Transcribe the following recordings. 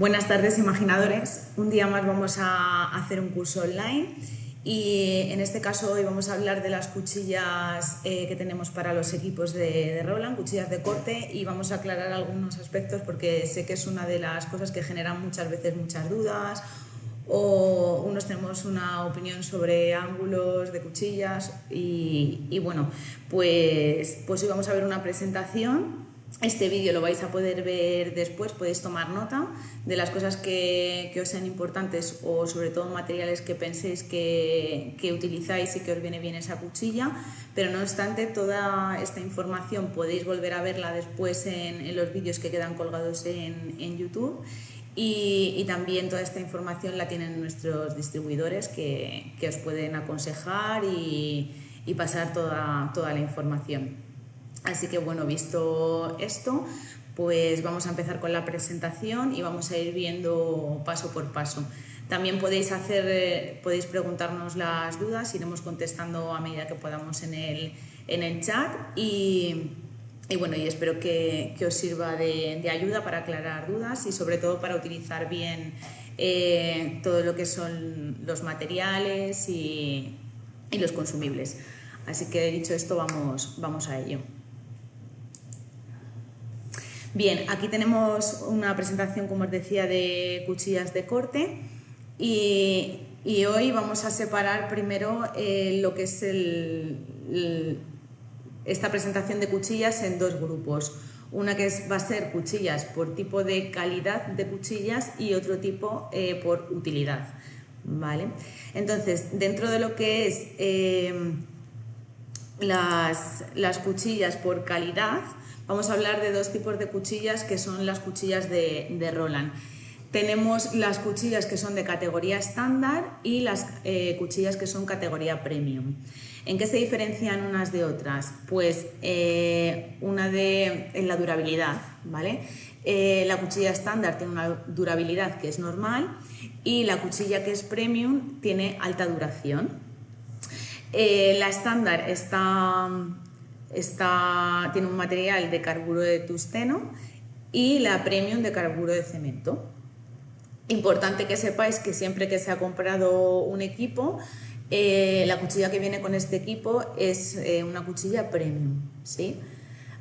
Buenas tardes, imaginadores. Un día más vamos a hacer un curso online y en este caso hoy vamos a hablar de las cuchillas que tenemos para los equipos de Roland, cuchillas de corte, y vamos a aclarar algunos aspectos porque sé que es una de las cosas que generan muchas veces muchas dudas, o unos tenemos una opinión sobre ángulos de cuchillas y bueno, pues hoy vamos a ver una presentación. Este vídeo lo vais a poder ver después, podéis tomar nota de las cosas que os sean importantes o sobre todo materiales que penséis que utilizáis y que os viene bien esa cuchilla, pero no obstante toda esta información podéis volver a verla después en los vídeos que quedan colgados en YouTube. Y también toda esta información la tienen nuestros distribuidores que os pueden aconsejar y pasar toda la información. Así que bueno, visto esto, pues vamos a empezar con la presentación y vamos a ir viendo paso por paso. También podéis preguntarnos las dudas, iremos contestando a medida que podamos en el chat y bueno, y espero que os sirva de ayuda para aclarar dudas y sobre todo para utilizar bien todo lo que son los materiales y los consumibles. Así que dicho esto, vamos a ello. Bien, aquí tenemos una presentación, como os decía, de cuchillas de corte y hoy vamos a separar primero lo que es esta presentación de cuchillas en dos grupos. Una que va a ser cuchillas por tipo de calidad de cuchillas y otro tipo por utilidad, ¿vale? Entonces, dentro de lo que es las cuchillas por calidad, vamos a hablar de dos tipos de cuchillas que son las cuchillas de Roland. Tenemos las cuchillas que son de categoría estándar y las cuchillas que son categoría premium. ¿En qué se diferencian unas de otras? Pues en la durabilidad, ¿vale? La cuchilla estándar tiene una durabilidad que es normal y la cuchilla que es premium tiene alta duración. La estándar tiene un material de carburo de tungsteno y la premium de carburo de cemento. Importante que sepáis que siempre que se ha comprado un equipo, la cuchilla que viene con este equipo es una cuchilla premium, ¿sí?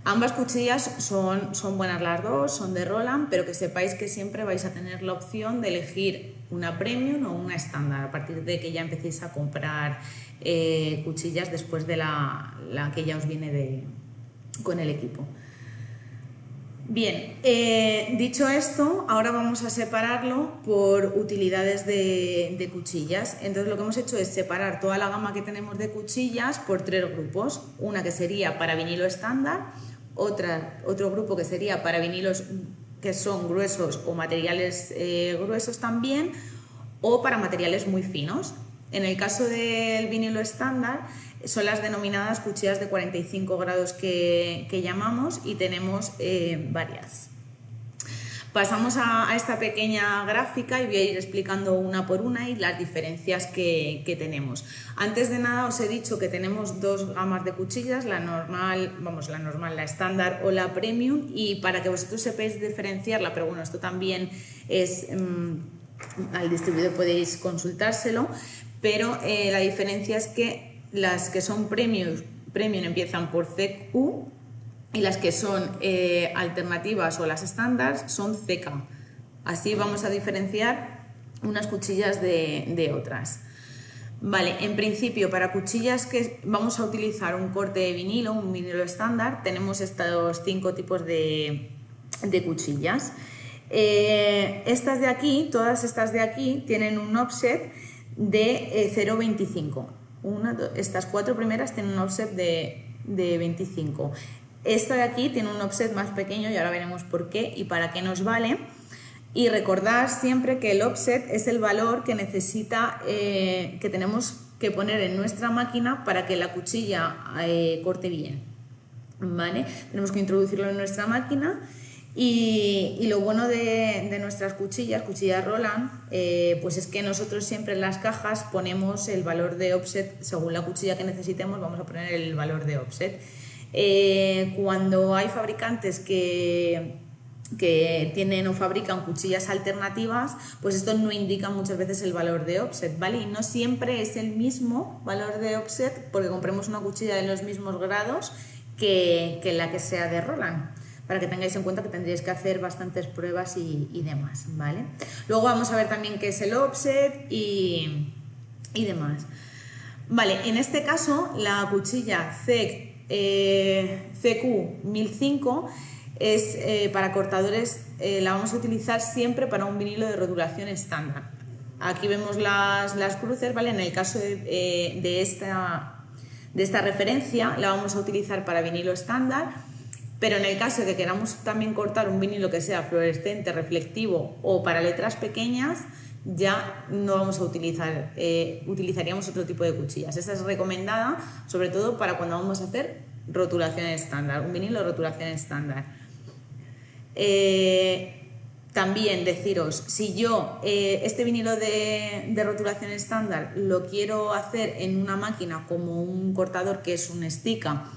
Ambas cuchillas son buenas las dos, son de Roland, pero que sepáis que siempre vais a tener la opción de elegir una premium o una estándar a partir de que ya empecéis a comprar cuchillas después de la que ya os viene con el equipo. Bien, dicho esto, ahora vamos a separarlo por utilidades de cuchillas. Entonces lo que hemos hecho es separar toda la gama que tenemos de cuchillas por tres grupos. Una que sería para vinilo estándar, otro grupo que sería para vinilos que son gruesos o materiales gruesos también, o para materiales muy finos. En el caso del vinilo estándar son las denominadas cuchillas de 45 grados que llamamos y tenemos varias. Pasamos a esta pequeña gráfica y voy a ir explicando una por una y las diferencias que tenemos. Antes de nada os he dicho que tenemos dos gamas de cuchillas, la normal, la estándar o la premium, y para que vosotros sepáis diferenciarla, pero bueno, esto también es al distribuidor podéis consultárselo, pero la diferencia es que las que son premium empiezan por CQ y las que son alternativas o las estándar son CK. Así vamos a diferenciar unas cuchillas de otras. Vale, en principio para cuchillas que vamos a utilizar un corte de vinilo, un vinilo estándar, tenemos estos 5 tipos de cuchillas. Estas de aquí, todas estas de aquí, tienen un offset de 0,25. Estas 4 primeras tienen un offset de 25. Esta de aquí tiene un offset más pequeño y ahora veremos por qué y para qué nos vale. Y recordad siempre que el offset es el valor que que tenemos que poner en nuestra máquina para que la cuchilla corte bien, ¿vale? Tenemos que introducirlo en nuestra máquina. Y lo bueno de nuestras cuchillas Roland, pues es que nosotros siempre en las cajas ponemos el valor de offset según la cuchilla que necesitemos, vamos a poner el valor de offset. Cuando hay fabricantes que que tienen o fabrican cuchillas alternativas, pues esto no indica muchas veces el valor de offset, ¿vale? Y no siempre es el mismo valor de offset porque compremos una cuchilla de los mismos grados que la que sea de Roland, para que tengáis en cuenta que tendréis que hacer bastantes pruebas y demás, ¿vale? Luego vamos a ver también qué es el offset y demás. Vale, en este caso la cuchilla CQ1005 es para cortadores, la vamos a utilizar siempre para un vinilo de rotulación estándar. Aquí vemos las cruces, ¿vale? En el caso de esta referencia la vamos a utilizar para vinilo estándar, pero en el caso de que queramos también cortar un vinilo que sea fluorescente, reflectivo o para letras pequeñas, ya no vamos a utilizar, utilizaríamos otro tipo de cuchillas. Esta es recomendada sobre todo para cuando vamos a hacer rotulación estándar, un vinilo de rotulación estándar. También deciros, si yo este vinilo de rotulación estándar lo quiero hacer en una máquina como un cortador que es un Stika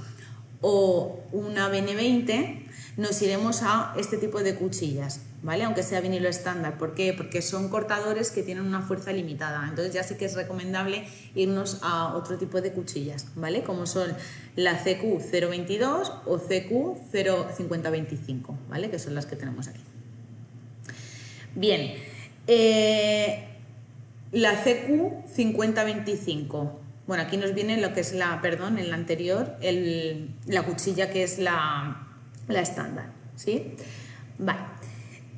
o una BN20, nos iremos a este tipo de cuchillas, ¿vale? Aunque sea vinilo estándar. ¿Por qué? Porque son cortadores que tienen una fuerza limitada, entonces ya sí que es recomendable irnos a otro tipo de cuchillas, ¿vale? Como son la CQ022 o CQ05025, ¿vale? Que son las que tenemos aquí. Bien, la CQ5025. Bueno, aquí nos viene lo que es en la anterior, la cuchilla que es la estándar, ¿sí? Vale.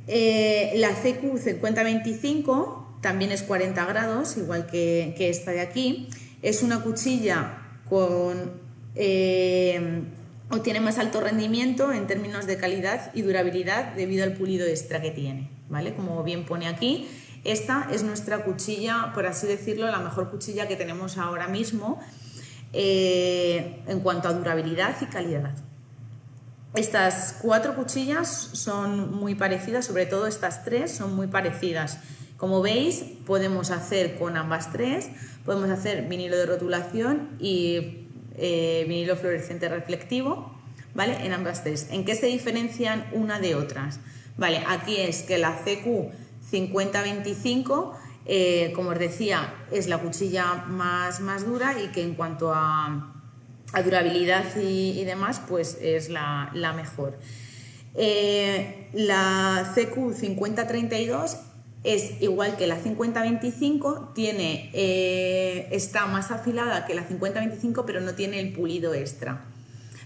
La CQ5025 también es 40 grados, igual que esta de aquí. Es una cuchilla con o tiene más alto rendimiento en términos de calidad y durabilidad debido al pulido extra que tiene, ¿vale? Como bien pone aquí, esta es nuestra cuchilla, por así decirlo, la mejor cuchilla que tenemos ahora mismo en cuanto a durabilidad y calidad. Estas 4 cuchillas son muy parecidas, sobre todo estas 3 son muy parecidas. Como veis, podemos hacer con ambas 3, podemos hacer vinilo de rotulación y vinilo fluorescente reflectivo, ¿vale? En ambas 3. ¿En qué se diferencian una de otras? Vale, aquí es que la CQ5025, como os decía, es la cuchilla más dura y que en cuanto a durabilidad y demás, pues es la mejor. La CQ5032 es igual que la 5025, está más afilada que la 5025, pero no tiene el pulido extra.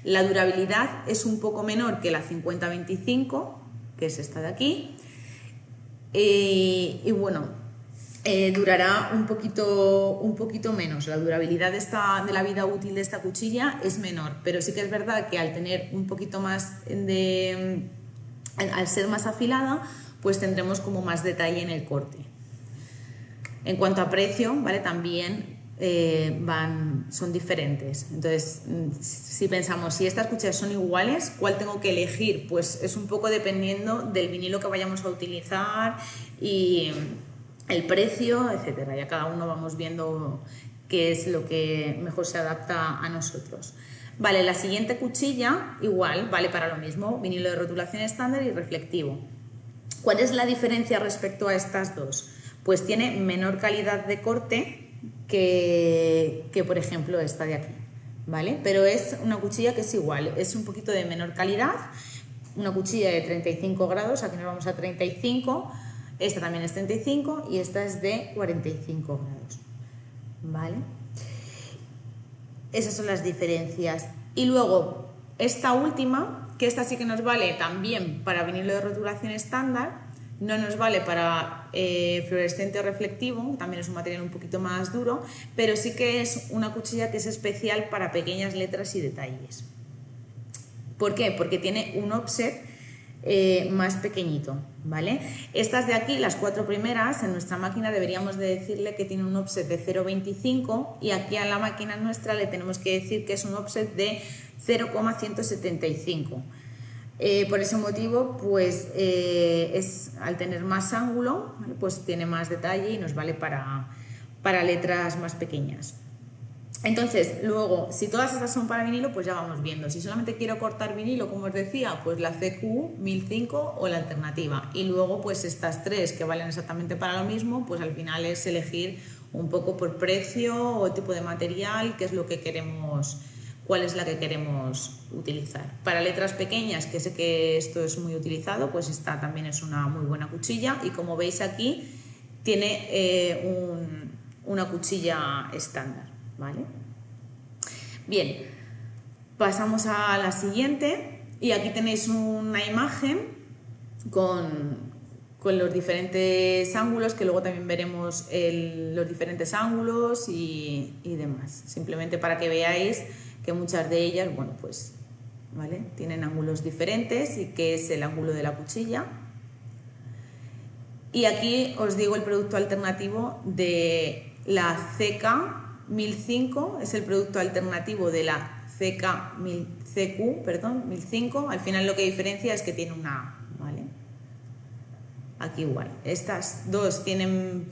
La durabilidad es un poco menor que la 5025, que es esta de aquí, y bueno, durará un poquito menos. La durabilidad de la vida útil de esta cuchilla es menor, pero sí que es verdad que al tener un poquito más al ser más afilada, pues tendremos como más detalle en el corte. En cuanto a precio, ¿vale? También son diferentes. Entonces, si pensamos, si estas cuchillas son iguales, ¿cuál tengo que elegir? Pues es un poco dependiendo del vinilo que vayamos a utilizar y el precio, etcétera. Ya cada uno vamos viendo qué es lo que mejor se adapta a nosotros. Vale, la siguiente cuchilla igual, vale para lo mismo, vinilo de rotulación estándar y reflectivo. ¿Cuál es la diferencia respecto a estas dos? Pues tiene menor calidad de corte que por ejemplo esta de aquí, ¿vale? Pero es una cuchilla que es igual, es un poquito de menor calidad, una cuchilla de 35 grados, aquí nos vamos a 35, esta también es 35 y esta es de 45 grados, ¿vale? Esas son las diferencias. Y luego esta última, que esta sí que nos vale también para vinilo de rotulación estándar, no nos vale para fluorescente o reflectivo, también es un material un poquito más duro, pero sí que es una cuchilla que es especial para pequeñas letras y detalles. ¿Por qué? Porque tiene un offset más pequeñito, ¿vale? Estas de aquí, las 4 primeras, en nuestra máquina deberíamos de decirle que tiene un offset de 0,25 y aquí a la máquina nuestra le tenemos que decir que es un offset de 0,175. Por ese motivo, pues al tener más ángulo, pues tiene más detalle y nos vale para letras más pequeñas. Entonces, luego, si todas estas son para vinilo, pues ya vamos viendo. Si solamente quiero cortar vinilo, como os decía, pues la CQ 1005 o la alternativa. Y luego, pues estas tres que valen exactamente para lo mismo, pues al final es elegir un poco por precio o tipo de material, qué es lo que queremos, cuál es la que queremos utilizar. Para letras pequeñas, que sé que esto es muy utilizado, pues esta también es una muy buena cuchilla. Y como veis aquí, tiene una cuchilla estándar. ¿Vale? Bien, pasamos a la siguiente y aquí tenéis una imagen con los diferentes ángulos, que luego también veremos los diferentes ángulos y demás. Simplemente para que veáis que muchas de ellas, bueno, pues, ¿vale? Tienen ángulos diferentes y que es el ángulo de la cuchilla. Y aquí os digo el producto alternativo de la CK 1005, es el producto alternativo de la CQ 1005. Al final lo que diferencia es que tiene una A, ¿vale? Aquí igual. Estas dos tienen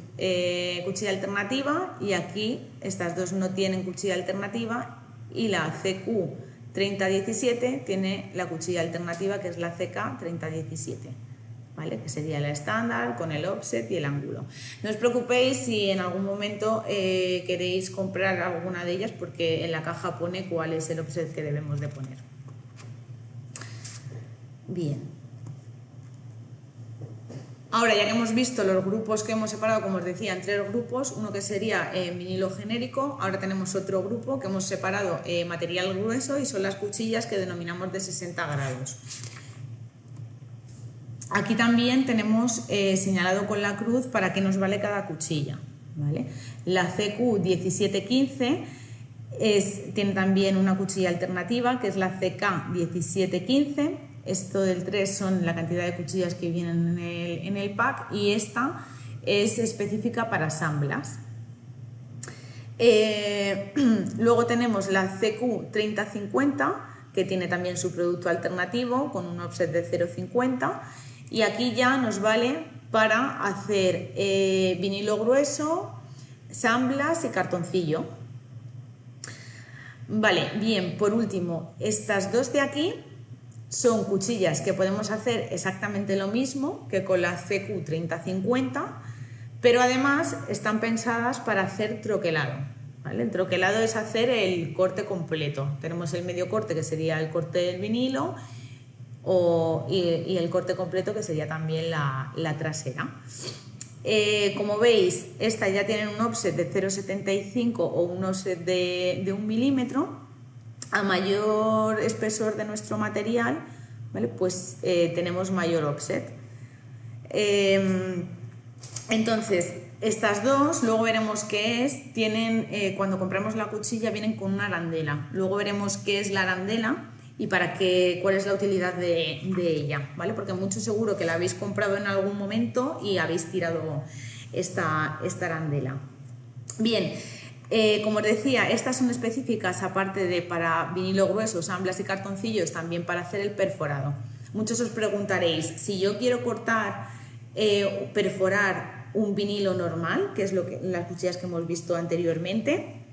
cuchilla alternativa y aquí estas dos no tienen cuchilla alternativa y la CQ 3017 tiene la cuchilla alternativa, que es la CK 3017. ¿Vale? Que sería la estándar con el offset y el ángulo. No os preocupéis si en algún momento queréis comprar alguna de ellas, porque en la caja pone cuál es el offset que debemos de poner. Bien. Ahora, ya que hemos visto los grupos que hemos separado, como os decía, en tres grupos, uno que sería vinilo genérico, ahora tenemos otro grupo que hemos separado material grueso y son las cuchillas que denominamos de 60 grados. Aquí también tenemos señalado con la cruz para qué nos vale cada cuchilla, ¿vale? La CQ 1715 tiene también una cuchilla alternativa, que es la CK 1715. Esto del 3 son la cantidad de cuchillas que vienen en el pack y esta es específica para samblas. Luego tenemos la CQ 3050, que tiene también su producto alternativo con un offset de 0,50. Y aquí ya nos vale para hacer vinilo grueso, samblas y cartoncillo. Vale, bien, por último, estas dos de aquí son cuchillas que podemos hacer exactamente lo mismo que con la CQ 3050, pero además están pensadas para hacer troquelado. ¿Vale? El troquelado es hacer el corte completo. Tenemos el medio corte, que sería el corte del vinilo, y el corte completo, que sería también la trasera. Como veis, estas ya tienen un offset de 0,75 o un offset de 1 milímetro. A mayor espesor de nuestro material, ¿vale? Pues tenemos mayor offset. Entonces, estas dos, luego veremos qué es. Tienen, cuando compramos la cuchilla, vienen con una arandela. Luego veremos qué es la arandela y cuál es la utilidad de ella, ¿vale? Porque mucho seguro que la habéis comprado en algún momento y habéis tirado esta arandela. Bien, como os decía, estas son específicas, aparte de para vinilo grueso, samblas y cartoncillos, también para hacer el perforado. Muchos os preguntaréis, si yo quiero cortar, perforar un vinilo normal, que es las cuchillas que hemos visto anteriormente,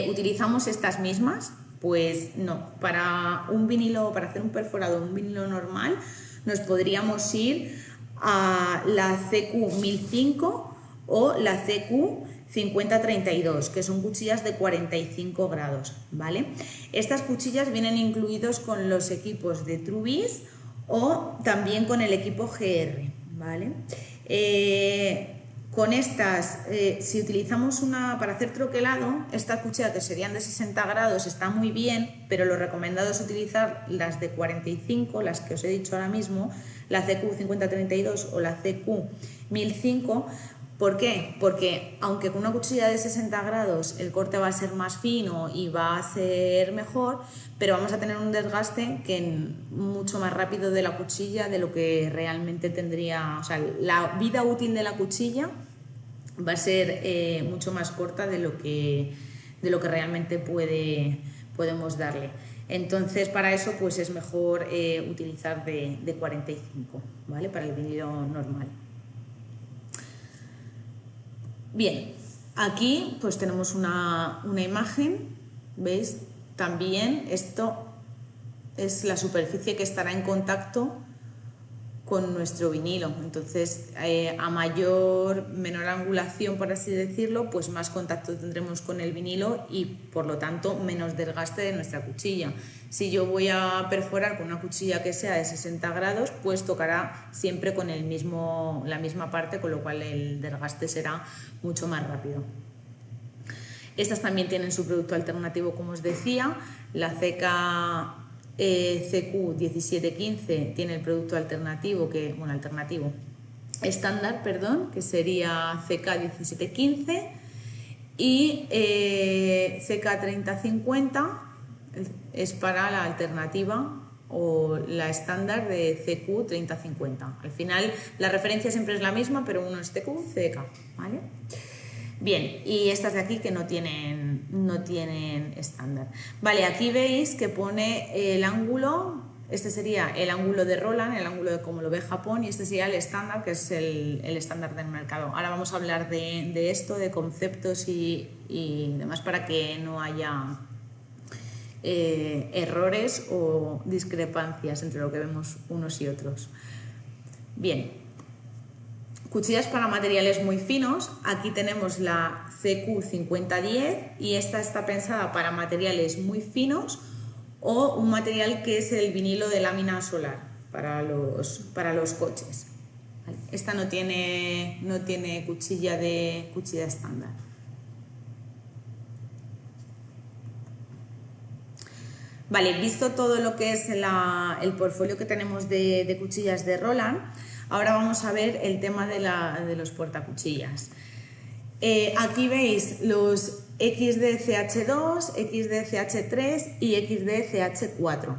¿utilizamos estas mismas? Pues no, para un vinilo, para hacer un perforado, un vinilo normal, nos podríamos ir a la CQ 1005 o la CQ 5032, que son cuchillas de 45 grados, ¿vale? Estas cuchillas vienen incluidos con los equipos de Trubis o también con el equipo GR, ¿vale? Con estas, si utilizamos una para hacer troquelado, estas cuchillas que serían de 60 grados está muy bien, pero lo recomendado es utilizar las de 45, las que os he dicho ahora mismo, la CQ 5032 o la CQ 1005. ¿Por qué? Porque aunque con una cuchilla de 60 grados el corte va a ser más fino y va a ser mejor, pero vamos a tener un desgaste mucho más rápido de la cuchilla de lo que realmente tendría. O sea, la vida útil de la cuchilla va a ser mucho más corta de lo que realmente podemos darle. Entonces, para eso pues es mejor utilizar de 45, ¿vale? Para el vinilo normal. Bien, Aquí pues tenemos una imagen, ¿veis? También esto es la superficie que estará en contacto con nuestro vinilo. Entonces, a menor angulación, por así decirlo, pues más contacto tendremos con el vinilo y por lo tanto menos desgaste de nuestra cuchilla. Si yo voy a perforar con una cuchilla que sea de 60 grados, pues tocará siempre con la misma parte, con lo cual el desgaste será mucho más rápido. Estas también tienen su producto alternativo, como os decía, la CQ1715 tiene el producto alternativo estándar, que sería CK1715, y CK3050 es para la alternativa o la estándar de CQ3050. Al final la referencia siempre es la misma, pero uno es CQ, CK, ¿vale? Bien, y estas de aquí que no tienen estándar. Vale, aquí veis que pone el ángulo, este sería el ángulo de Roland, el ángulo de como lo ve Japón, y este sería el estándar, que es el estándar del mercado. Ahora vamos a hablar de esto, de conceptos y demás, para que no haya errores o discrepancias entre lo que vemos unos y otros. Bien. Cuchillas para materiales muy finos, aquí tenemos la CQ5010 y esta está pensada para materiales muy finos o un material que es el vinilo de lámina solar para los coches. Esta no tiene cuchilla estándar. Vale, visto todo lo que es el portfolio que tenemos de cuchillas de Roland, ahora vamos a ver el tema de los portacuchillas. Aquí veis los XD-CH2, XD-CH3 y XD-CH4.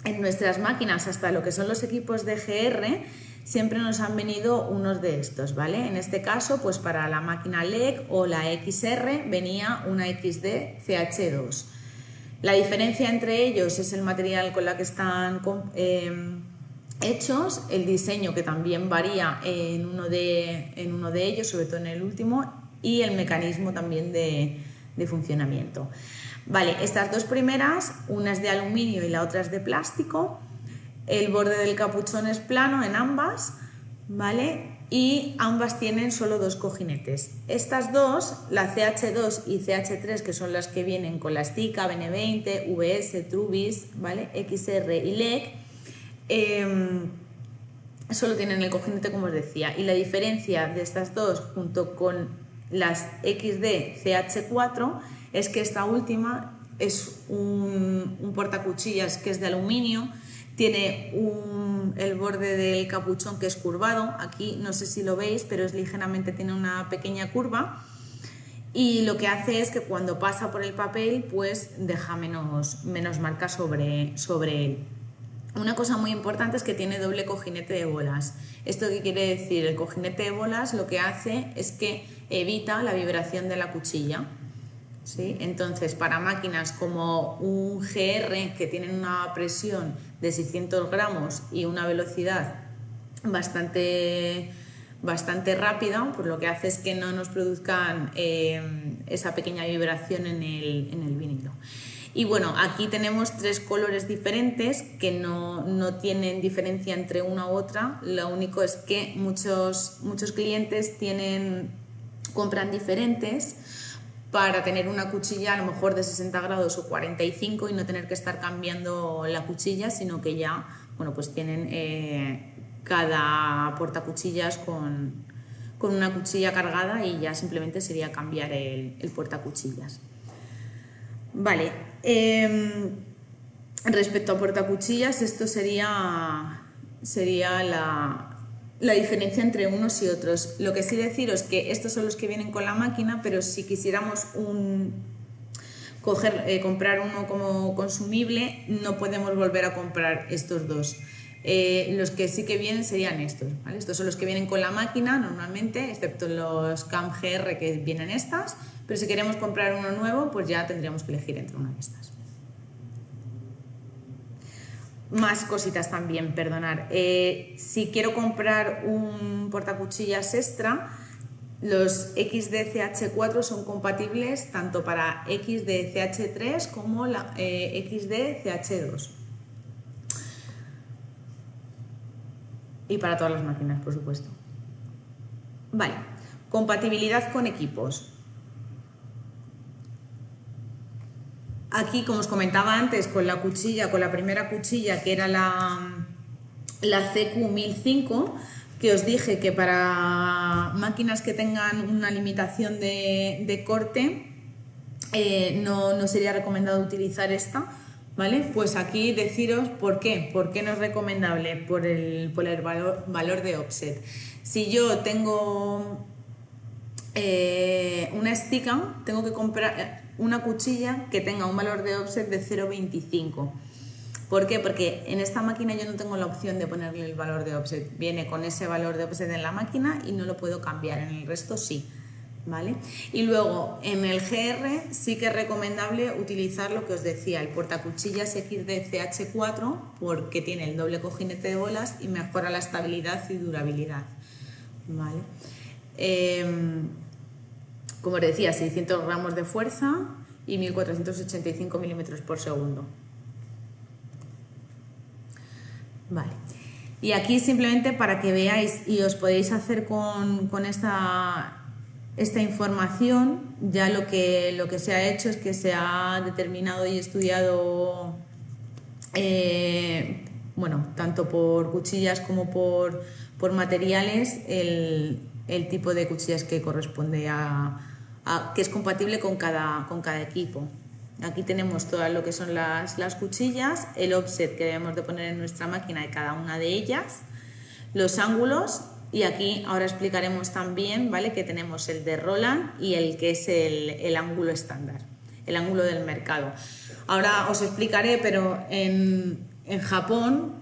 En nuestras máquinas, hasta lo que son los equipos de GR, siempre nos han venido unos de estos, ¿vale? En este caso, pues para la máquina LEG o la XR venía una XD-CH2. La diferencia entre ellos es el material con la que están hechos, el diseño que también varía en uno de ellos, sobre todo en el último, y el mecanismo también de funcionamiento. Vale, estas dos primeras, una es de aluminio y la otra es de plástico. El borde del capuchón es plano en ambas, ¿vale? Y ambas tienen solo dos cojinetes. Estas dos, la CH2 y CH3, que son las que vienen con la Stick, BN20, VS, Trubis, ¿vale? XR y LEG, solo tienen el cojinete, como os decía. Y la diferencia de estas dos junto con las XD CH4 es que esta última es un portacuchillas que es de aluminio, tiene el borde del capuchón que es curvado, aquí no sé si lo veis, pero es ligeramente, tiene una pequeña curva, y lo que hace es que cuando pasa por el papel pues deja menos marcas sobre él. Una cosa muy importante es que tiene doble cojinete de bolas. ¿Esto qué quiere decir? El cojinete de bolas lo que hace es que evita la vibración de la cuchilla, ¿sí? Entonces, para máquinas como un GR, que tienen una presión de 600 gramos y una velocidad bastante rápida, pues lo que hace es que no nos produzcan esa pequeña vibración en el vinilo. Y bueno, aquí tenemos tres colores diferentes que no tienen diferencia entre una u otra. Lo único es que muchos clientes compran diferentes para tener una cuchilla a lo mejor de 60 grados o 45 y no tener que estar cambiando la cuchilla, sino que ya, bueno, pues tienen cada portacuchillas con una cuchilla cargada y ya simplemente sería cambiar el portacuchillas. Vale, respecto a portacuchillas, esto sería la diferencia entre unos y otros. Lo que sí deciros que estos son los que vienen con la máquina, pero si quisiéramos comprar uno como consumible, no podemos volver a comprar estos dos. Los que sí que vienen serían estos, ¿vale? Estos son los que vienen con la máquina normalmente, excepto los CAM GR que vienen estas, pero si queremos comprar uno nuevo, pues ya tendríamos que elegir entre una de estas. Más cositas también, perdonar. Si quiero comprar un portacuchillas extra, los XD-CH4 son compatibles tanto para XD-CH3 como la XD-CH2. Y para todas las máquinas, por supuesto. Vale, compatibilidad con equipos. Aquí, como os comentaba antes, con la primera cuchilla, que era la CQ1005, que os dije que para máquinas que tengan una limitación de corte no sería recomendado utilizar esta, ¿vale? Pues aquí deciros por qué. ¿Por qué no es recomendable? Por el valor de offset. Si yo tengo una Sticam, tengo que comprar una cuchilla que tenga un valor de offset de 0,25. ¿Por qué? Porque en esta máquina yo no tengo la opción de ponerle el valor de offset. Viene con ese valor de offset en la máquina y no lo puedo cambiar. En el resto sí, ¿vale? Y luego en el GR sí que es recomendable utilizar lo que os decía, el portacuchillas XD-CH4, porque tiene el doble cojinete de bolas y mejora la estabilidad y durabilidad, ¿vale? Como os decía, 600 gramos de fuerza y 1485 milímetros por segundo. Vale, y aquí simplemente para que veáis y os podéis hacer con esta información, ya lo que se ha hecho es que se ha determinado y estudiado, bueno, tanto por cuchillas como por materiales, el tipo de cuchillas que corresponde que es compatible con cada equipo. Aquí tenemos todo lo que son las cuchillas, el offset que debemos de poner en nuestra máquina de cada una de ellas, los ángulos, y aquí ahora explicaremos también, ¿vale?, que tenemos el de Roland y el que es el ángulo estándar, el ángulo del mercado. Ahora os explicaré, pero en Japón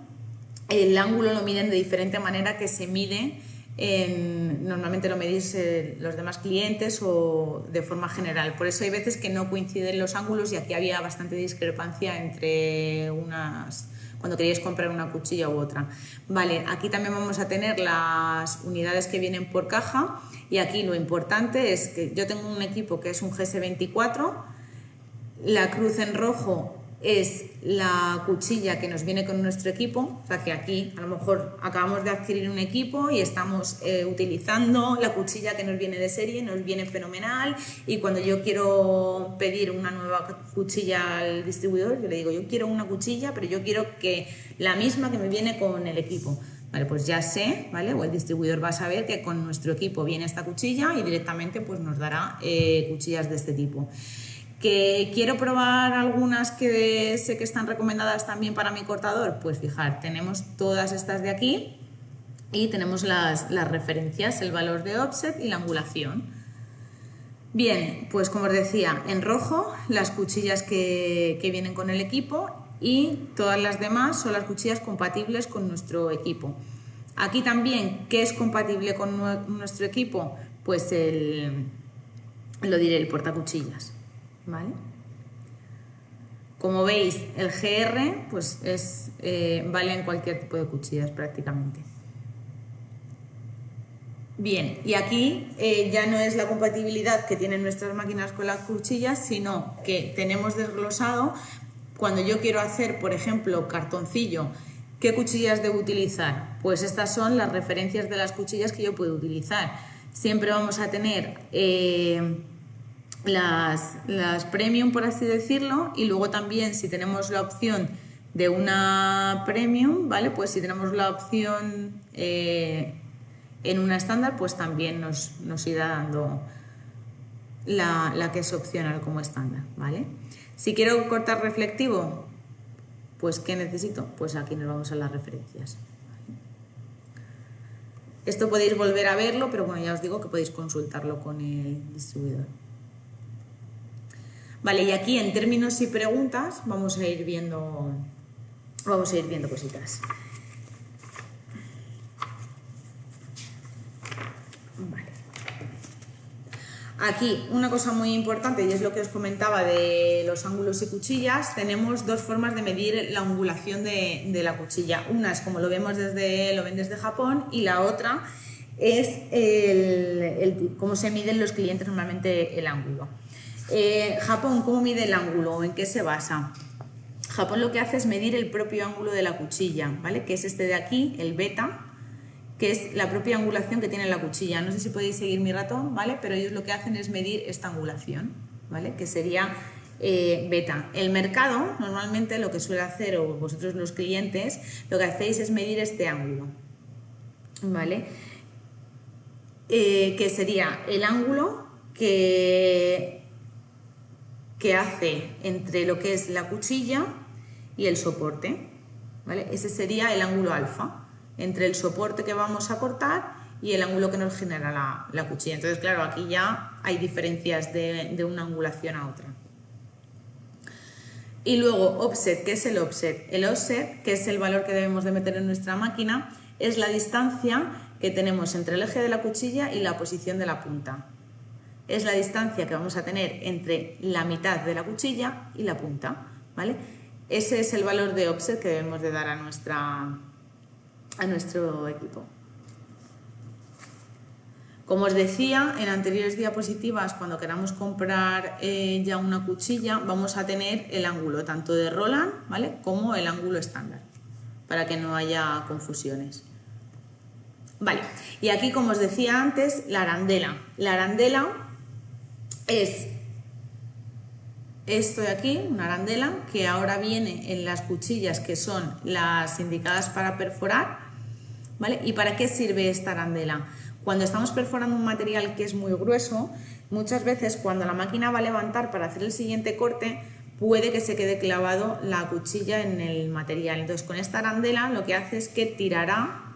el ángulo lo miden de diferente manera que se mide normalmente lo medís los demás clientes o de forma general. Por eso hay veces que no coinciden los ángulos y aquí había bastante discrepancia entre cuando queríais comprar una cuchilla u otra. Vale, aquí también vamos a tener las unidades que vienen por caja y aquí lo importante es que yo tengo un equipo que es un GS24, la cruz en rojo es la cuchilla que nos viene con nuestro equipo, o sea que aquí a lo mejor acabamos de adquirir un equipo y estamos utilizando la cuchilla que nos viene de serie, nos viene fenomenal, y cuando yo quiero pedir una nueva cuchilla al distribuidor, yo le digo, yo quiero una cuchilla, pero yo quiero que la misma que me viene con el equipo. Vale, pues ya sé, ¿vale? O el distribuidor va a saber que con nuestro equipo viene esta cuchilla y directamente pues nos dará cuchillas de este tipo. ¿Que quiero probar algunas que sé que están recomendadas también para mi cortador? Pues fijar, tenemos todas estas de aquí y tenemos las referencias, el valor de offset y la angulación. Bien, pues como os decía, en rojo las cuchillas que vienen con el equipo y todas las demás son las cuchillas compatibles con nuestro equipo. Aquí también, ¿qué es compatible con nuestro equipo? Pues lo diré, el portacuchillas. ¿Vale? Como veis, el GR pues vale en cualquier tipo de cuchillas prácticamente. Bien, y aquí ya no es la compatibilidad que tienen nuestras máquinas con las cuchillas, sino que tenemos desglosado cuando yo quiero hacer, por ejemplo, cartoncillo, ¿qué cuchillas debo utilizar? Pues estas son las referencias de las cuchillas que yo puedo utilizar. Siempre vamos a tener las premium, por así decirlo, y luego también si tenemos la opción de una premium, ¿vale? Pues si tenemos la opción en una estándar, pues también nos irá dando la que es opcional como estándar, ¿vale? Si quiero cortar reflectivo, pues ¿qué necesito? Pues aquí nos vamos a las referencias. Esto podéis volver a verlo, pero bueno, ya os digo que podéis consultarlo con el distribuidor. Vale, y aquí en términos y preguntas vamos a ir viendo cositas. Vale. Aquí una cosa muy importante, y es lo que os comentaba de los ángulos y cuchillas, tenemos dos formas de medir la angulación de la cuchilla. Una es como lo ven desde Japón, y la otra es cómo se miden los clientes normalmente el ángulo. Japón, ¿cómo mide el ángulo? ¿En qué se basa? Japón lo que hace es medir el propio ángulo de la cuchilla, ¿vale? Que es este de aquí, el beta, que es la propia angulación que tiene la cuchilla. No sé si podéis seguir mi ratón, ¿vale? Pero ellos lo que hacen es medir esta angulación, ¿vale? Que sería beta. El mercado, normalmente lo que suele hacer, o vosotros los clientes, lo que hacéis es medir este ángulo, ¿vale? Que sería el ángulo que hace entre lo que es la cuchilla y el soporte, ¿vale? Ese sería el ángulo alfa, entre el soporte que vamos a cortar y el ángulo que nos genera la cuchilla. Entonces, claro, aquí ya hay diferencias de una angulación a otra. Y luego, offset, ¿qué es el offset? El offset, que es el valor que debemos de meter en nuestra máquina, es la distancia que tenemos entre el eje de la cuchilla y la posición de la punta. Es la distancia que vamos a tener entre la mitad de la cuchilla y la punta, ¿vale? Ese es el valor de offset que debemos de dar a nuestro equipo. Como os decía, en anteriores diapositivas, cuando queramos comprar ya una cuchilla, vamos a tener el ángulo tanto de Roland, ¿vale?, como el ángulo estándar, para que no haya confusiones. Vale, y aquí, como os decía antes, la arandela. La arandela es esto de aquí, una arandela, que ahora viene en las cuchillas que son las indicadas para perforar, ¿vale? ¿Y para qué sirve esta arandela? Cuando estamos perforando un material que es muy grueso, muchas veces cuando la máquina va a levantar para hacer el siguiente corte, puede que se quede clavado la cuchilla en el material. Entonces, con esta arandela lo que hace es que tirará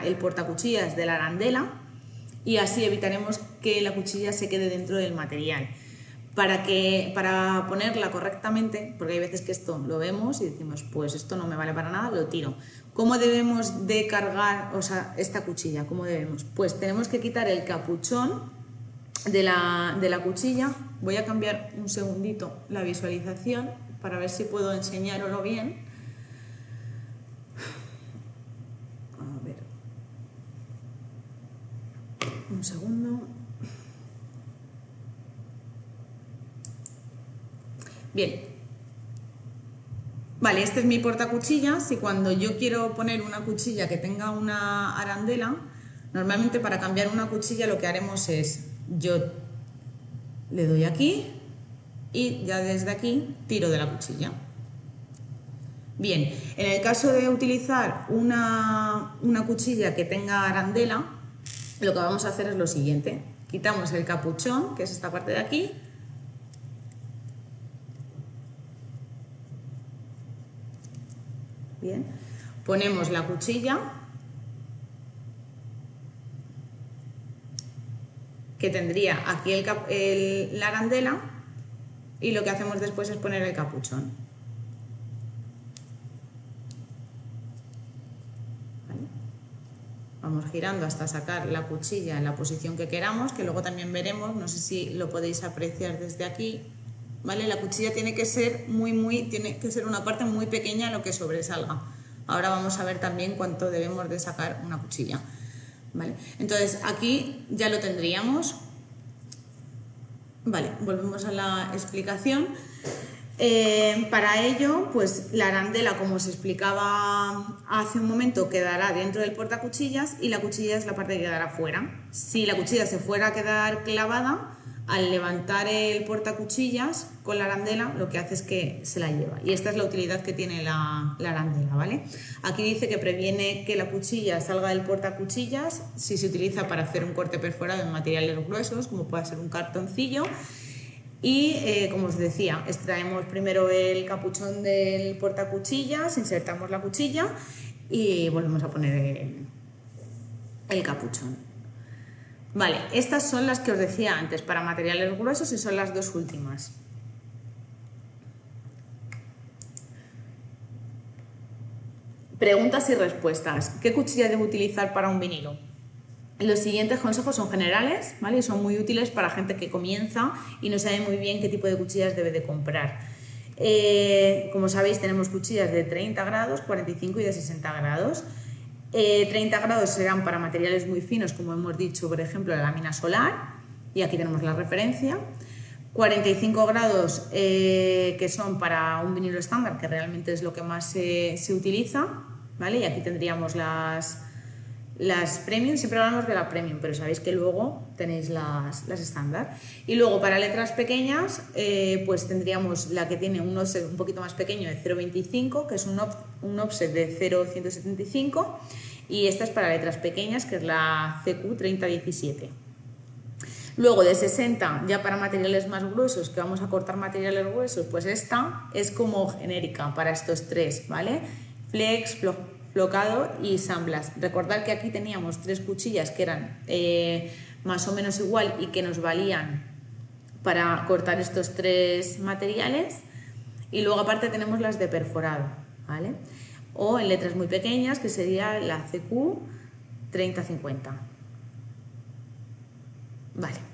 el portacuchillas de la arandela y así evitaremos que la cuchilla se quede dentro del material. Para ponerla correctamente, porque hay veces que esto lo vemos y decimos, pues esto no me vale para nada, lo tiro. ¿Cómo debemos de cargar, esta cuchilla? ¿Cómo debemos? Pues tenemos que quitar el capuchón de la cuchilla. Voy a cambiar un segundito la visualización para ver si puedo enseñároslo bien. A ver. Un segundo. Bien, vale, este es mi portacuchillas y cuando yo quiero poner una cuchilla que tenga una arandela, normalmente para cambiar una cuchilla lo que haremos es, yo le doy aquí y ya desde aquí tiro de la cuchilla. Bien, en el caso de utilizar una cuchilla que tenga arandela, lo que vamos a hacer es lo siguiente, quitamos el capuchón, que es esta parte de aquí, bien, ponemos la cuchilla que tendría aquí la arandela y lo que hacemos después es poner el capuchón. ¿Vale? Vamos girando hasta sacar la cuchilla en la posición que queramos, que luego también veremos, no sé si lo podéis apreciar desde aquí. ¿Vale? La cuchilla tiene que ser tiene que ser una parte muy pequeña lo que sobresalga. Ahora vamos a ver también cuánto debemos de sacar una cuchilla. ¿Vale? Entonces aquí ya lo tendríamos. Vale, volvemos a la explicación. Para ello, pues la arandela, como os explicaba hace un momento, quedará dentro del portacuchillas y la cuchilla es la parte que quedará fuera. Si la cuchilla se fuera a quedar clavada, al levantar el portacuchillas con la arandela, lo que hace es que se la lleva. Y esta es la utilidad que tiene la arandela, ¿vale? Aquí dice que previene que la cuchilla salga del portacuchillas si se utiliza para hacer un corte perforado en materiales gruesos, como puede ser un cartoncillo. Y como os decía, extraemos primero el capuchón del portacuchillas, insertamos la cuchilla y volvemos a poner el capuchón. Vale, estas son las que os decía antes, para materiales gruesos, y son las dos últimas. Preguntas y respuestas. ¿Qué cuchilla debo utilizar para un vinilo? Los siguientes consejos son generales, ¿vale? Y son muy útiles para gente que comienza y no sabe muy bien qué tipo de cuchillas debe de comprar. Como sabéis, tenemos cuchillas de 30 grados, 45 y de 60 grados. 30 grados serán para materiales muy finos, como hemos dicho, por ejemplo, la lámina solar, y aquí tenemos la referencia. 45 grados que son para un vinilo estándar, que realmente es lo que más se utiliza, ¿vale? Y aquí tendríamos las premium, siempre hablamos de la premium, pero sabéis que luego tenéis las estándar. Y luego para letras pequeñas, pues tendríamos la que tiene un offset un poquito más pequeño de 0,25, que es un offset de 0,175, y esta es para letras pequeñas, que es la CQ3017. Luego de 60 ya para materiales más gruesos, que vamos a cortar materiales gruesos, pues esta es como genérica para estos tres, ¿vale? Flex, flocado y sandblast. Recordad que aquí teníamos tres cuchillas que eran más o menos igual y que nos valían para cortar estos tres materiales, y luego aparte tenemos las de perforado, ¿vale? O en letras muy pequeñas, que sería la CQ 3050. Vale.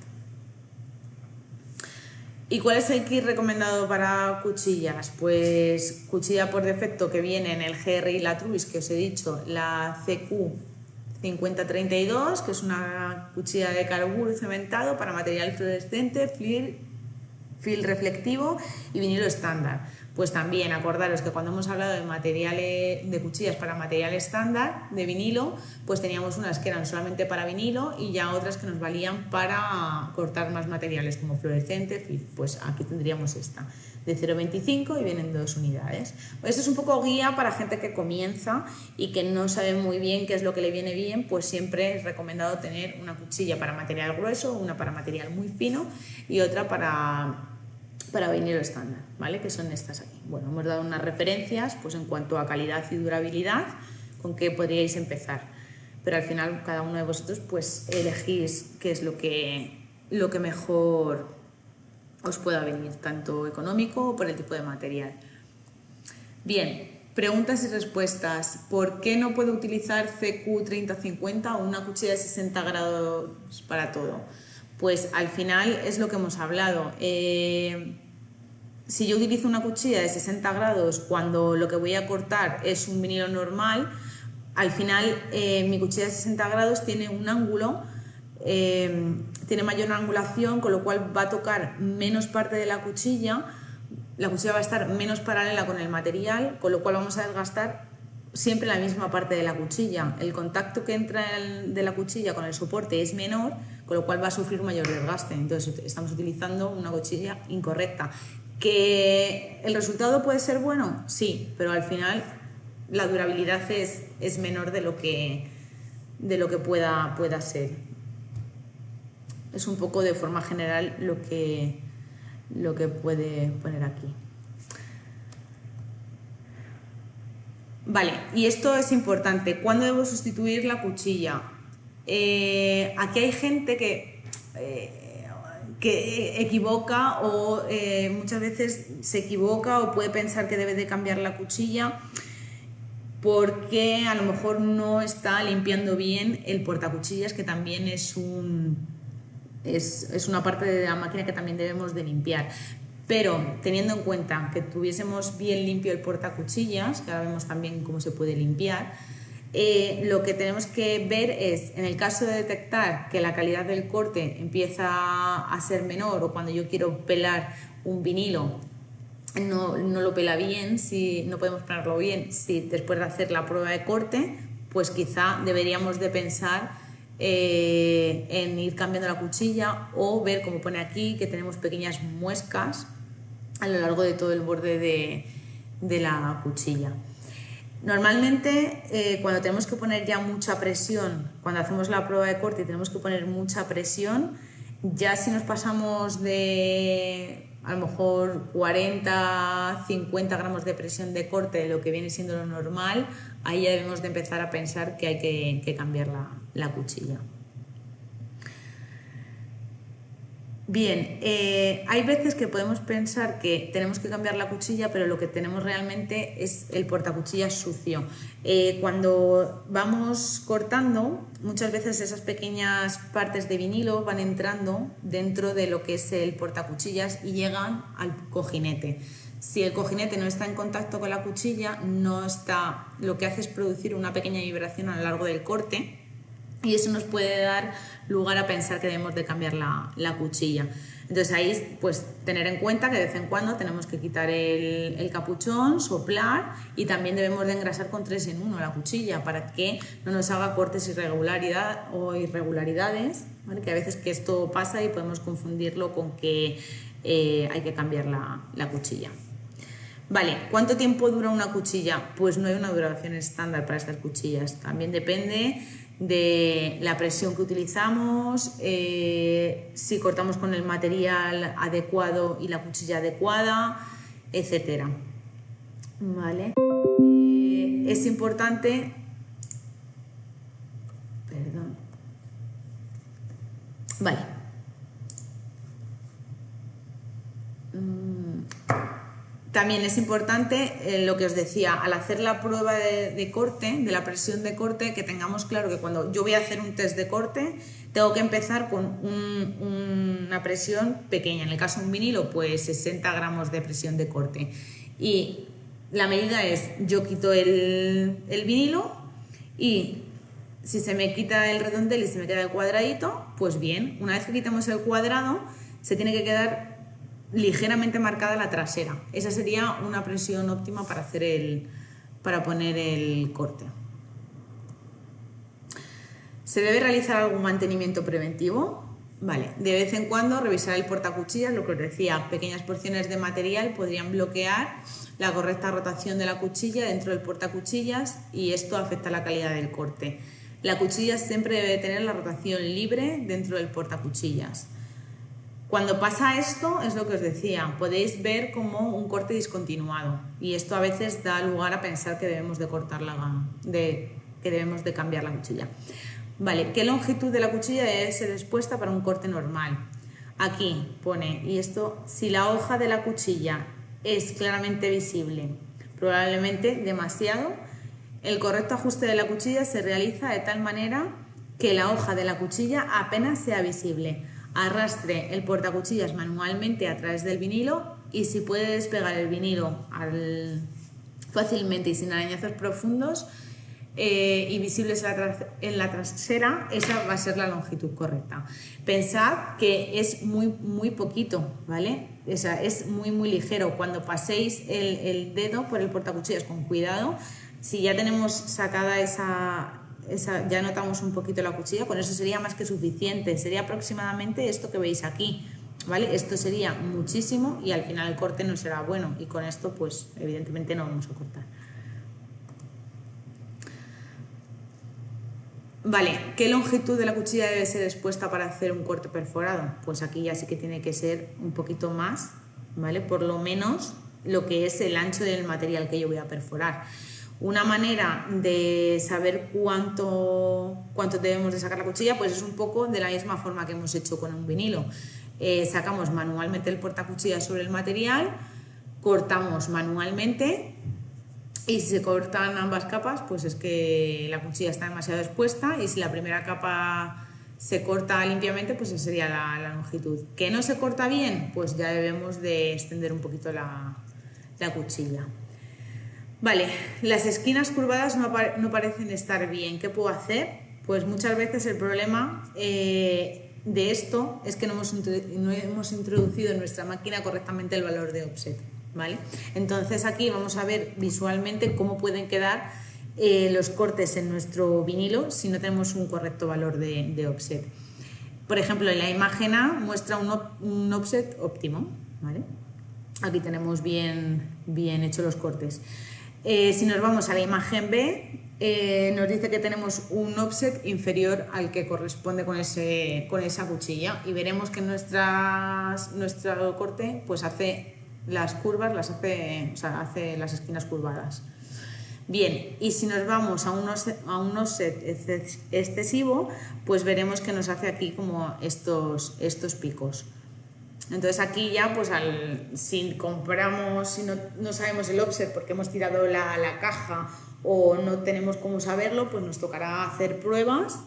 ¿Y cuál es el kit recomendado para cuchillas? Pues cuchilla por defecto que viene en el GRI La Truis, que os he dicho, la CQ 5032, que es una cuchilla de carburo cementado para material fluorescente, fil reflectivo y vinilo estándar. Pues también acordaros que cuando hemos hablado de materiales, de cuchillas para material estándar de vinilo, pues teníamos unas que eran solamente para vinilo y ya otras que nos valían para cortar más materiales como fluorescente. Pues aquí tendríamos esta de 0,25 y vienen 2 unidades. Esto es un poco guía para gente que comienza y que no sabe muy bien qué es lo que le viene bien. Pues siempre es recomendado tener una cuchilla para material grueso, una para material muy fino y otra para vinilo estándar, ¿vale? Que son estas aquí. Bueno, hemos dado unas referencias pues en cuanto a calidad y durabilidad con que podríais empezar, pero al final cada uno de vosotros pues elegís qué es lo que mejor os pueda venir, tanto económico o por el tipo de material. Bien, preguntas y respuestas. ¿Por qué no puedo utilizar CQ3050 o una cuchilla de 60 grados para todo? Pues al final es lo que hemos hablado. Si yo utilizo una cuchilla de 60 grados cuando lo que voy a cortar es un vinilo normal, al final mi cuchilla de 60 grados tiene un ángulo, tiene mayor angulación, con lo cual va a tocar menos parte de la cuchilla va a estar menos paralela con el material, con lo cual vamos a desgastar siempre la misma parte de la cuchilla. El contacto que entra de la cuchilla con el soporte es menor, con lo cual va a sufrir mayor desgaste. Entonces estamos utilizando una cuchilla incorrecta. ¿Que el resultado puede ser bueno? Sí, pero al final la durabilidad es menor de lo que pueda ser. Es un poco de forma general lo que puede poner aquí. Vale, y esto es importante. ¿Cuándo debo sustituir la cuchilla? Aquí hay gente que equivoca o muchas veces se equivoca o puede pensar que debe de cambiar la cuchilla porque a lo mejor no está limpiando bien el portacuchillas, que también es una parte de la máquina que también debemos de limpiar. Pero teniendo en cuenta que tuviésemos bien limpio el portacuchillas, que ahora vemos también cómo se puede limpiar, lo que tenemos que ver es, en el caso de detectar que la calidad del corte empieza a ser menor, o cuando yo quiero pelar un vinilo no lo pela bien, si no podemos pelarlo bien, si después de hacer la prueba de corte, pues quizá deberíamos de pensar en ir cambiando la cuchilla, o ver, como pone aquí, que tenemos pequeñas muescas a lo largo de todo el borde de la cuchilla. Normalmente cuando tenemos que poner ya mucha presión, cuando hacemos la prueba de corte y tenemos que poner mucha presión, ya si nos pasamos de a lo mejor 40, 50 gramos de presión de corte, de lo que viene siendo lo normal, ahí ya debemos de empezar a pensar que hay que cambiar la cuchilla. Bien, hay veces que podemos pensar que tenemos que cambiar la cuchilla, pero lo que tenemos realmente es el portacuchillas sucio. Cuando vamos cortando, muchas veces esas pequeñas partes de vinilo van entrando dentro de lo que es el portacuchillas y llegan al cojinete. Si el cojinete no está en contacto con la cuchilla, lo que hace es producir una pequeña vibración a lo largo del corte y eso nos puede dar lugar a pensar que debemos de cambiar la cuchilla. Entonces ahí pues tener en cuenta que de vez en cuando tenemos que quitar el capuchón, soplar y también debemos de engrasar con 3 en 1 la cuchilla para que no nos haga cortes irregularidades, ¿vale? Que a veces que esto pasa y podemos confundirlo con que hay que cambiar la cuchilla. Vale, ¿cuánto tiempo dura una cuchilla? Pues no hay una duración estándar para estas cuchillas, también depende de la presión que utilizamos, si cortamos con el material adecuado y la cuchilla adecuada, etcétera. Vale. Es importante, perdón, vale. También es importante lo que os decía, al hacer la prueba de corte, de la presión de corte, que tengamos claro que cuando yo voy a hacer un test de corte, tengo que empezar con una presión pequeña. En el caso de un vinilo, pues 60 gramos de presión de corte. Y la medida es, yo quito el vinilo y si se me quita el redondel y se me queda el cuadradito, pues bien, una vez que quitamos el cuadrado, se tiene que quedar ligeramente marcada la trasera. Esa sería una presión óptima para poner el corte. ¿Se debe realizar algún mantenimiento preventivo? Vale, de vez en cuando revisar el portacuchillas, lo que os decía, pequeñas porciones de material podrían bloquear la correcta rotación de la cuchilla dentro del portacuchillas y esto afecta la calidad del corte. La cuchilla siempre debe tener la rotación libre dentro del portacuchillas. Cuando pasa esto, es lo que os decía, podéis ver como un corte discontinuado y esto a veces da lugar a pensar que debemos de cambiar la cuchilla. Vale, ¿qué longitud de la cuchilla debe ser expuesta para un corte normal? Aquí pone, y esto, si la hoja de la cuchilla es claramente visible, probablemente demasiado, el correcto ajuste de la cuchilla se realiza de tal manera que la hoja de la cuchilla apenas sea visible. Arrastre el portacuchillas manualmente a través del vinilo y si puede despegar el vinilo fácilmente y sin arañazos profundos y visibles en la trasera, esa va a ser la longitud correcta. Pensad que es muy poquito, ¿vale? O sea, es muy ligero. Cuando paséis el dedo por el portacuchillas con cuidado, si ya tenemos sacada ya notamos un poquito la cuchilla, con eso sería más que suficiente, sería aproximadamente esto que veis aquí, ¿vale? Esto sería muchísimo y al final el corte no será bueno y con esto pues evidentemente no vamos a cortar. Vale, ¿qué longitud de la cuchilla debe ser expuesta para hacer un corte perforado? Pues aquí ya sí que tiene que ser un poquito más, ¿vale? Por lo menos lo que es el ancho del material que yo voy a perforar. Una manera de saber cuánto debemos de sacar la cuchilla pues es un poco de la misma forma que hemos hecho con un vinilo. Sacamos manualmente el portacuchillas sobre el material, cortamos manualmente y si se cortan ambas capas pues es que la cuchilla está demasiado expuesta y si la primera capa se corta limpiamente pues esa sería la longitud. ¿Que no se corta bien? Pues ya debemos de extender un poquito la cuchilla. Vale, las esquinas curvadas no parecen estar bien. ¿Qué puedo hacer? Pues muchas veces el problema de esto es que no hemos introducido en nuestra máquina correctamente el valor de offset, ¿vale? Entonces aquí vamos a ver visualmente cómo pueden quedar los cortes en nuestro vinilo si no tenemos un correcto valor de offset. Por ejemplo, en la imagen A muestra un offset óptimo, ¿vale? Aquí tenemos bien hechos los cortes. Si nos vamos a la imagen B, nos dice que tenemos un offset inferior al que corresponde con esa cuchilla y veremos que nuestro corte pues hace las curvas, hace las esquinas curvadas. Bien, y si nos vamos a un offset excesivo, pues veremos que nos hace aquí como estos picos. Entonces aquí ya pues si no sabemos el offset porque hemos tirado la caja o no tenemos cómo saberlo, pues nos tocará hacer pruebas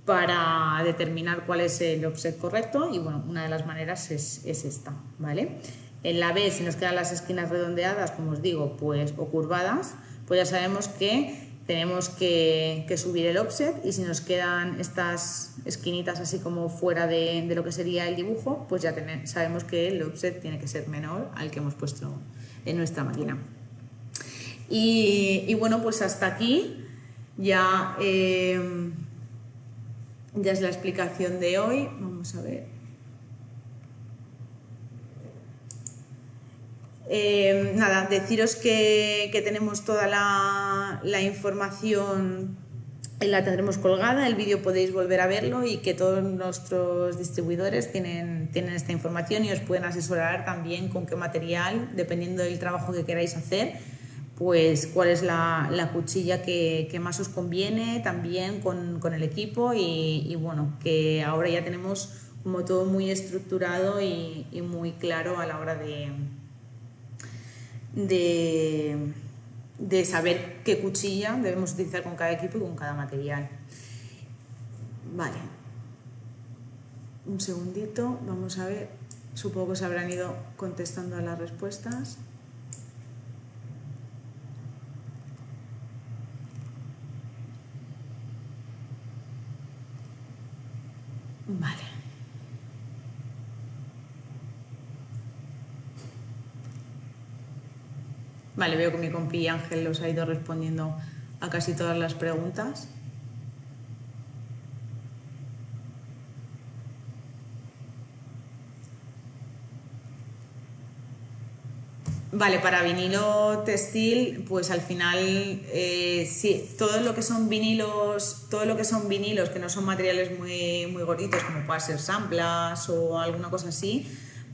para determinar cuál es el offset correcto y bueno, una de las maneras es esta, ¿vale? En la B, si nos quedan las esquinas redondeadas, como os digo, pues, o curvadas, pues ya sabemos que tenemos que subir el offset, y si nos quedan estas esquinitas así como fuera de lo que sería el dibujo, pues ya sabemos que el offset tiene que ser menor al que hemos puesto en nuestra máquina. Y bueno, pues hasta aquí ya, ya es la explicación de hoy. Vamos a ver. Nada, deciros que tenemos toda la información, la tendremos colgada, el vídeo podéis volver a verlo, y que todos nuestros distribuidores tienen esta información y os pueden asesorar también con qué material, dependiendo del trabajo que queráis hacer, pues cuál es la cuchilla que más os conviene también con el equipo, y bueno, que ahora ya tenemos como todo muy estructurado y muy claro a la hora de saber qué cuchilla debemos utilizar con cada equipo y con cada material. Vale, un segundito, vamos a ver, supongo que se habrán ido contestando a las respuestas. Vale. Vale, veo que mi compi Ángel los ha ido respondiendo a casi todas las preguntas. Vale, para vinilo textil, pues al final, sí, todo lo que son vinilos que no son materiales muy, muy gorditos, como pueda ser samplas o alguna cosa así,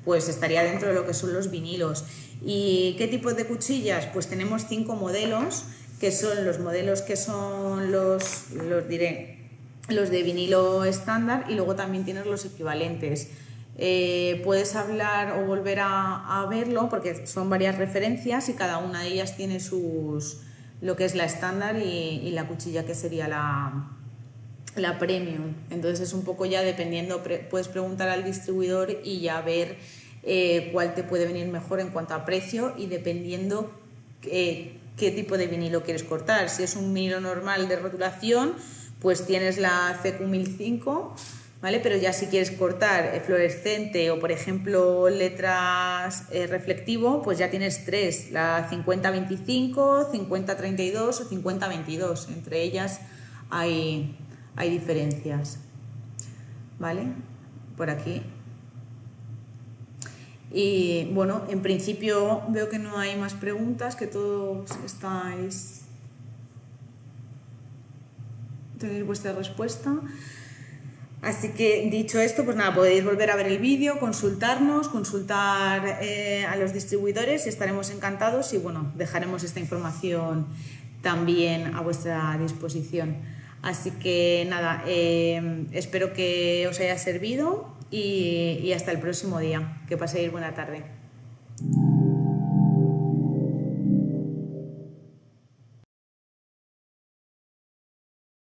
pues estaría dentro de lo que son los vinilos. ¿Y qué tipo de cuchillas? Pues tenemos 5 modelos, que son los modelos que son los de vinilo estándar, y luego también tienes los equivalentes. Puedes hablar o volver a verlo, porque son varias referencias y cada una de ellas tiene lo que es la estándar y la cuchilla que sería la premium. Entonces es un poco ya dependiendo, puedes preguntar al distribuidor y ya ver cuál te puede venir mejor en cuanto a precio, y dependiendo qué tipo de vinilo quieres cortar. Si es un vinilo normal de rotulación, pues tienes la CQ1005, ¿vale? Pero ya si quieres cortar fluorescente o, por ejemplo, letras reflectivo, pues ya tienes 3, la 5025, 5032 o 5022. Entre ellas hay diferencias, ¿vale? Por aquí. Y bueno, en principio veo que no hay más preguntas, que todos tenéis vuestra respuesta. Así que, dicho esto, pues nada, podéis volver a ver el vídeo, consultar a los distribuidores, y estaremos encantados, y bueno, dejaremos esta información también a vuestra disposición. Así que nada, espero que os haya servido, y hasta el próximo día. Que paséis buena tarde.